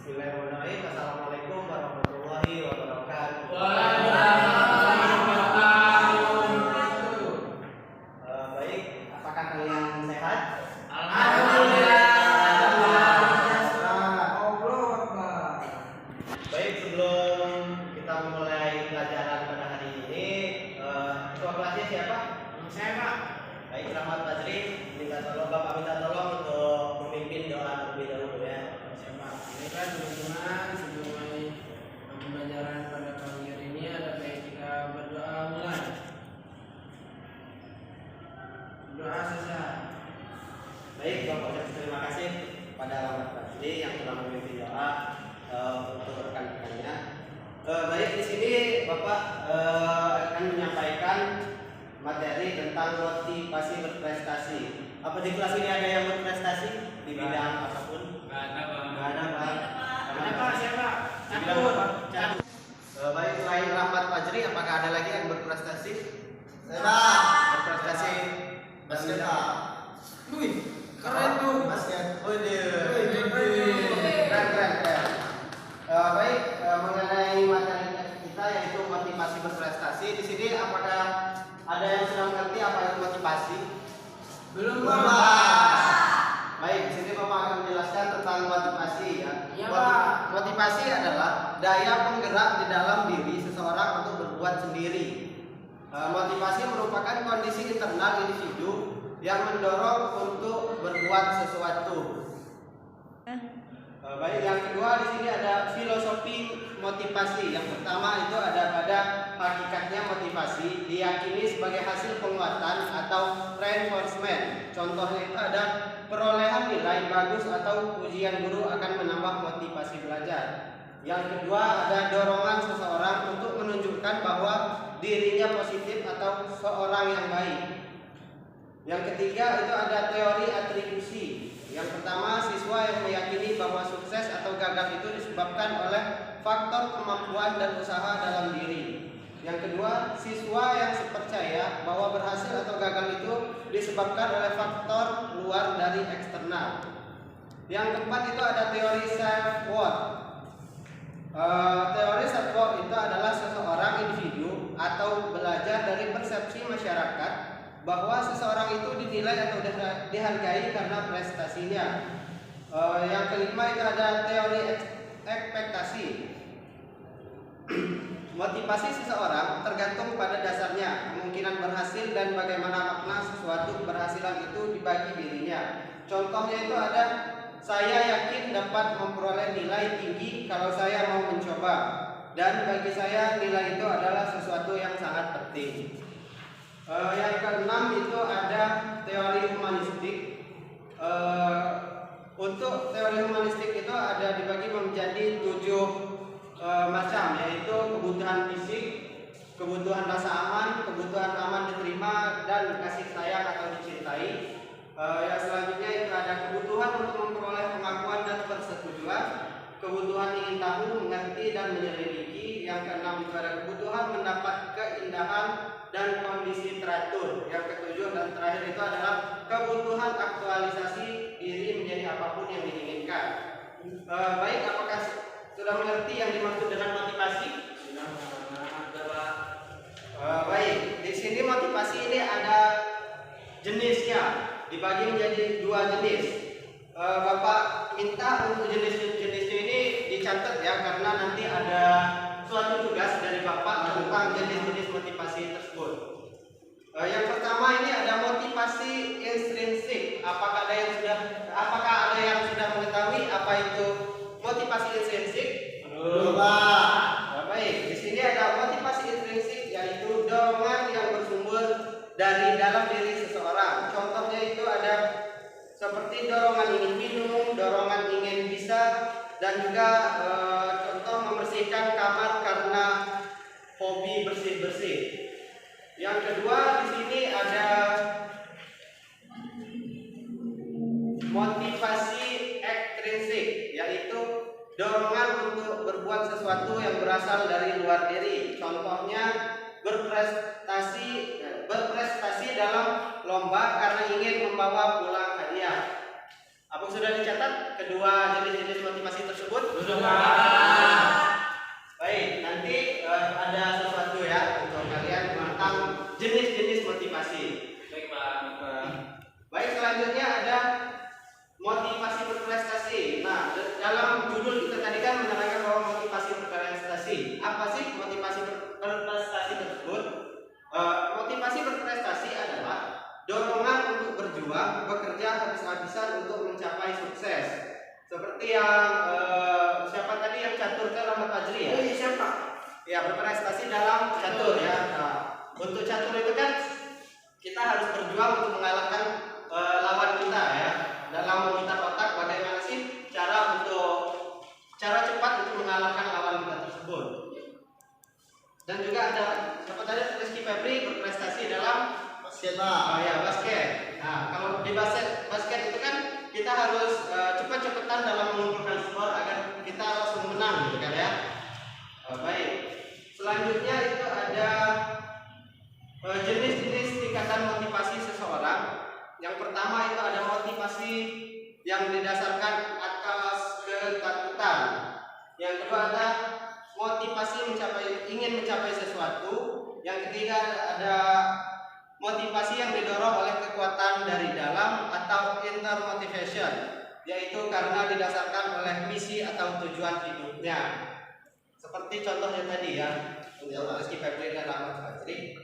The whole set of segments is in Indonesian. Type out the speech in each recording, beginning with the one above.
Bismillahirrahmanirrahim. Assalamualaikum warahmatullahi wabarakatuh. Waalaikumsalam warahmatullahi wabarakatuh. Baik, apakah kalian sehat? Alhamdulillah. Baik, sebelum kita memulai pelajaran pada hari ini, ketua kelasnya siapa? Saya Pak. Baik, Rahmat Fajri, Bapak minta tolong untuk memimpin doa terlebih dahulu ya. Saya Pak. Baiklah teman-teman, sebelum pembelajaran pada pagi hari ini ada baik kita berdoa mulai. Doa saja. Baik, Bapak ucap terima kasih pada Rahmat Fajri yang telah memimpin doa untuk rekan-rekannya. Baik, di sini Bapak akan menyampaikan materi tentang motivasi berprestasi. Apa di kelas ini ada yang berprestasi di bidang apapun? Enggak ada, Pak. Nggak ada, Pak. Ada Pak, siapa? Di bidang apa? Catur. Baik, selain Rahmat Fajri, apakah ada lagi yang berprestasi? Saya Berprestasi basket. Wih, Keren tuh. basket. Keren. Baik, mengenai materi kita yaitu motivasi berprestasi. Di sini apakah ada yang sudah mengerti apa itu motivasi? Belum, Pak. Baik, di sini Bapak akan menjelaskan tentang motivasi ya. Iya, Pak. Motivasi adalah daya penggerak di dalam diri seseorang untuk berbuat sendiri. Motivasi merupakan kondisi internal individu yang mendorong untuk berbuat sesuatu. Baik, yang kedua di sini ada filosofi motivasi. Yang pertama itu ada pada hakikatnya motivasi diyakini sebagai hasil penguatan atau reinforcement. Contohnya itu ada perolehan nilai bagus atau pujian guru akan menambah motivasi belajar. Yang kedua ada dorongan seseorang untuk menunjukkan bahwa dirinya positif atau seorang yang baik. Yang ketiga itu ada teori atribusi. Yang pertama, siswa yang meyakini bahwa sukses atau gagal itu disebabkan oleh faktor kemampuan dan usaha dalam diri. Yang kedua, siswa yang percaya bahwa berhasil atau gagal itu disebabkan oleh faktor luar dari eksternal. Yang keempat itu ada teori self-worth. Teori self-worth itu adalah seseorang individu atau belajar dari persepsi masyarakat bahwa seseorang itu dinilai atau dihargai karena prestasinya. Yang kelima itu ada teori ekspektasi. Motivasi seseorang tergantung pada dasarnya, kemungkinan berhasil dan bagaimana makna sesuatu keberhasilan itu dibagi dirinya. Contohnya itu ada saya yakin dapat memperoleh nilai tinggi kalau saya mau mencoba, dan bagi saya nilai itu adalah sesuatu yang sangat penting. Yang keenam itu ada teori humanistik. Untuk teori humanistik itu ada dibagi menjadi 7 macam, yaitu kebutuhan fisik, kebutuhan rasa aman, kebutuhan aman diterima, dan kasih sayang atau dicintai. Yang selanjutnya itu ada kebutuhan untuk memperoleh pengakuan dan persetujuan, kebutuhan ingin tahu, mengerti, dan menyelidiki. Yang keenam itu ada kebutuhan mendapat keindahan dan kondisi teratur. Yang ketujuh dan terakhir itu adalah kebutuhan aktualisasi diri menjadi apapun yang diinginkan. Baik, apakah sudah mengerti yang dimaksud dengan motivasi? Baik, di sini motivasi ini ada jenisnya, dibagi menjadi 2 jenis. Bapak minta untuk jenis-jenisnya ini dicatat ya, karena nanti ada suatu tugas dari Bapak tentang jenis-jenis motivasi tersebut. Yang pertama ini ada motivasi intrinsik. Apakah ada yang sudah mengetahui apa itu motivasi intrinsik? Belum, Pak. Baik, di sini ada motivasi intrinsik, yaitu dorongan yang bersumber dari dalam diri seseorang. Contohnya itu ada seperti dorongan ingin minum, dorongan ingin bisa, dan juga contoh membersihkan kamar karena hobi bersih-bersih. Yang kedua di sini ada motivasi ekstrinsik, yaitu dorongan untuk berbuat sesuatu yang berasal dari luar diri. Contohnya berprestasi dalam lomba karena ingin membawa pulang hadiah. Apa sudah dicatat kedua jenis-jenis motivasi tersebut? Duduk, Pak. Baik, nanti ada sesuatu ya untuk kalian tentang jenis-jenis motivasi. Baik, Pak. Baik, selanjutnya ada motivasi berprestasi. Nah, dalam judul kita tadi kan menerangkan bahwa motivasi berprestasi. Apa sih motivasi berprestasi tersebut? Motivasi berprestasi adalah dorongan untuk berjuang, bekerja habis-habisan untuk mencapai sukses. Seperti yang siapa tadi yang catur kan Rahmat Fajri ya? Iya, siapa? Ya, berprestasi dalam catur ya. Nah, untuk catur itu kan kita harus berjuang untuk mengalahkan lawan kita ya. Dalam memutar otak bagaimana sih cara cepat untuk mengalahkan lawan kita tersebut. Dan juga ada siapa tadi Rizky Febri berprestasi dalam Basket, Pak. basket. Nah, kalau di basket itu kan kita harus cepat-cepatan dalam mengumpulkan skor agar kita langsung menang gitu kan ya. Baik. Selanjutnya itu ada jenis-jenis tingkatan motivasi seseorang. Yang pertama itu ada motivasi yang didasarkan atas ketakutan. Yang kedua ada motivasi ingin mencapai sesuatu. Yang ketiga ada motivasi yang didorong oleh kekuatan dari dalam atau inner motivation, yaitu karena didasarkan oleh misi atau tujuan hidupnya. Seperti contohnya tadi ya, untuk Rizky Febri dan Rahmat Fajri.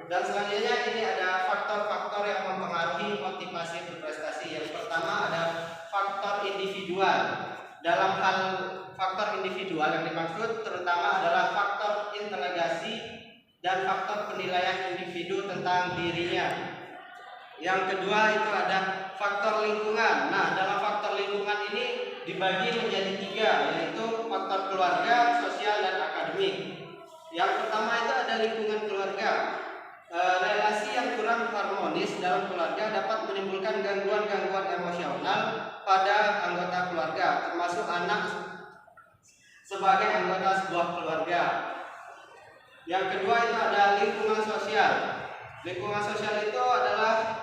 Dan selanjutnya ini ada faktor-faktor yang mempengaruhi motivasi berprestasi. Yang pertama ada faktor individual. Dalam hal faktor individual yang dimaksud terutama adalah faktor integrasi dan faktor penilaian individu tentang dirinya. Yang kedua itu ada faktor lingkungan. Nah, dalam faktor lingkungan ini dibagi menjadi 3, yaitu faktor keluarga, sosial, dan akademik. Yang pertama itu ada lingkungan keluarga. Relasi yang kurang harmonis dalam keluarga dapat menimbulkan gangguan-gangguan emosional pada anggota keluarga, termasuk anak sebagai anggota sebuah keluarga. Yang kedua itu ada lingkungan sosial. Lingkungan sosial itu adalah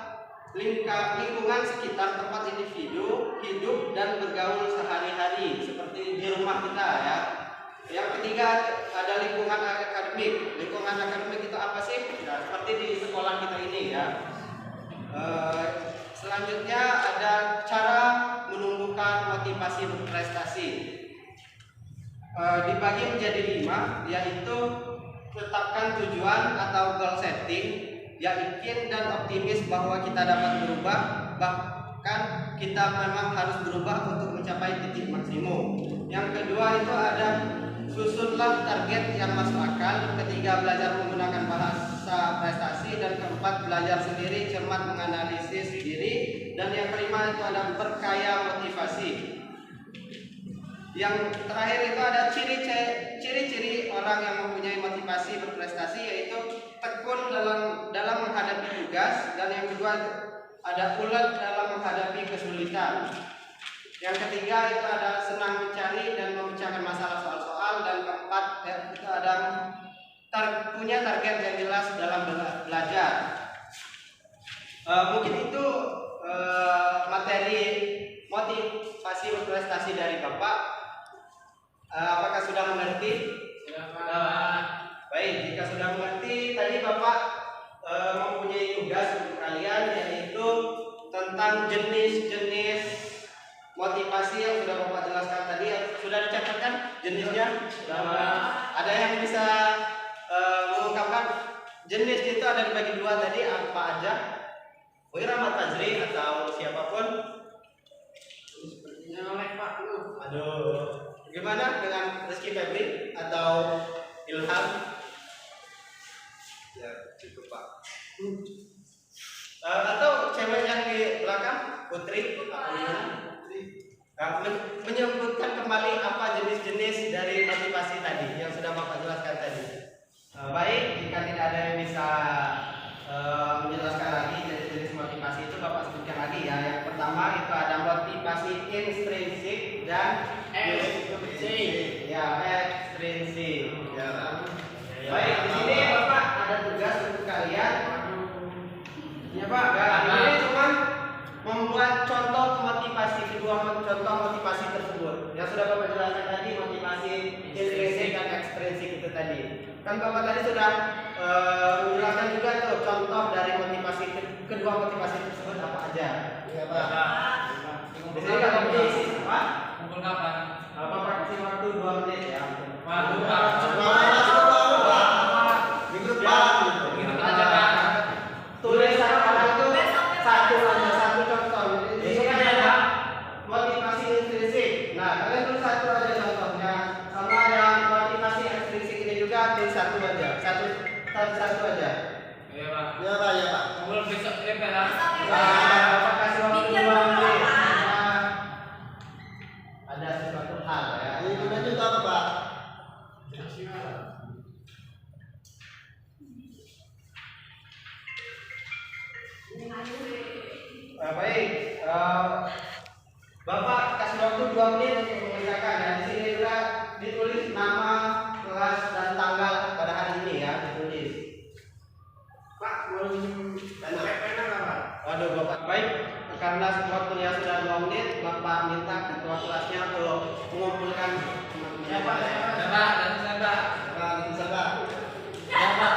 lingkungan sekitar tempat individu hidup dan bergaul sehari-hari, seperti di rumah kita ya. Yang ketiga ada lingkungan akademik. Lingkungan akademik itu apa sih? Ya, seperti di sekolah kita ini ya. Selanjutnya ada cara menumbuhkan motivasi berprestasi. Dibagi menjadi 5, yaitu tetapkan tujuan atau goal setting, yakin dan optimis bahwa kita dapat berubah, bahkan kita memang harus berubah untuk mencapai titik maksimum. Yang kedua itu ada susunlah target yang masuk akal. Ketiga, belajar menggunakan bahasa prestasi. Dan keempat, belajar sendiri, cermat menganalisis diri. Dan yang kelima itu ada perkaya motivasi. Yang terakhir itu ada ciri-ciri orang yang mempunyai motivasi berprestasi, yaitu tekun dalam menghadapi tugas. Dan yang kedua ada ulet dalam menghadapi kesulitan. Yang ketiga itu ada senang mencari dan memecahkan masalah soal-soal. Dan keempat itu ada punya target yang jelas dalam belajar. Mungkin itu materi motivasi berprestasi dari Bapak. Apakah sudah mengerti? Sudah. Baik, jika sudah mengerti, tadi Bapak mempunyai tugas untuk kalian, yaitu tentang jenis-jenis motivasi yang sudah Bapak jelaskan tadi. Sudah dicatatkan jenisnya? Sudah. Ada yang bisa mengungkapkan jenis itu ada dibagi 2 tadi, apa aja? Mungkin Rahmat Fajri atau siapapun. Sepertinya oleh Pak lu. Aduh, gimana dengan Rizky Febri atau Ilham? Ya, cukup, Pak. Atau cewek yang di belakang, Putri? Menyebutkan kembali apa jenis-jenis dari motivasi tadi yang sudah Bapak jelaskan tadi. Baik, jika tidak ada yang bisa menjelaskan lagi jenis-jenis motivasi itu, Bapak sebutkan lagi ya. Yang pertama itu ada motivasi intrinsik dan Ekstrinsik. ya, ekstrinsik. Ya. Baik, di sini Bapak ada tugas untuk kalian. Ya Pak, ini cuma membuat contoh motivasi, kedua contoh motivasi tersebut. yang sudah Bapak jelaskan tadi motivasi intrinsik dan ekstrinsik itu tadi. Kan Bapak tadi sudah menjelaskan juga tuh contoh dari motivasi kedua motivasi tersebut apa aja. Iya, Pak. Di sini kalau diisi apa? Kumpul kapan? Bapak kasih waktu 2 menit ya. Pak, lupa. Minggu depan. Begitu aja, Pak. Tulis sekarang itu satu aja, satu contoh. Di sini kan ada motivasi intrinsik. Nah, kalian tulis satu aja contohnya. Sama yang motivasi ekstrinsik ini juga tulis satu aja. Satu aja. Iya, Pak. Iya, Pak. Iya, Pak. Kumpul besok ya, Pak. Ya? Nah, Bapak kasih waktu 2 menit. Nah, ada sesuatu hal ya. Ini gunanya itu apa, Pak? Baik, Bapak kasih waktu 2 menit untuk mengerjakan ya. Di sini juga ditulis nama, kelas dan tanggal pada hari ini ya, ditulis. Pak, mau pena nggak Pak? Waduh, Bapak baik. Karena waktunya sudah 2 menit, Bapak minta ketua kelasnya untuk mengumpulkan teman-teman. Ya, Pak. Ya, Pak. Dan saya, Pak. Pak, bisa, Pak. Ya, Pak.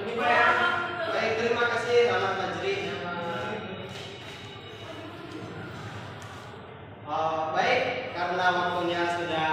Ini Pak ya. Baik, terima kasih Rahmat Majri. Baik, karena waktunya sudah